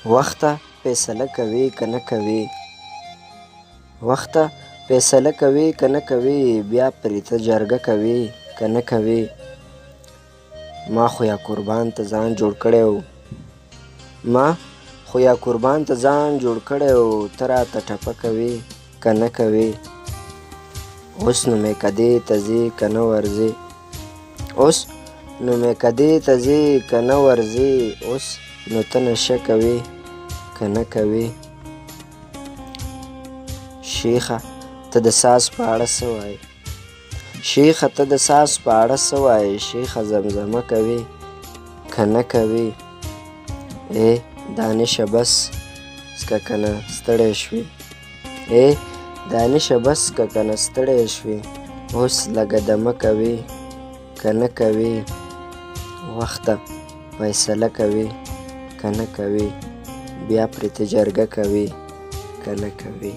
وخته فیصله کوي که نه کوي. وخته فیصله کوي که نه کوي، بیا پرې ته جرګه کوي که نه کوي. ما خو یا قربان ته ځان جوړ کړی و، ما خو یا قربان ته ځان جوړ کړی و، ته راته ټپه کوي که نه کوي. اوس نو میکدې ته ځې که نه ورځې، اوس نو میکدې ته ځې که نه ورځې، اوس نو ته نشه کوې که نه کوې. شیخه ته د ساز په اړه څه وایې، شیخه ته د ساز په اړه څه وایې، شیخه زمزمه کوې که نه کوې. ای دانشه بس څکه که نه ستړی شوې، ای دانشه بس څکه که نه ستړی شوې، اوس لږه دمه کوې که نه کوې. وخته فیصله کوي که نه کوي، بیا پرې ته جرګه کوي که نه کوي.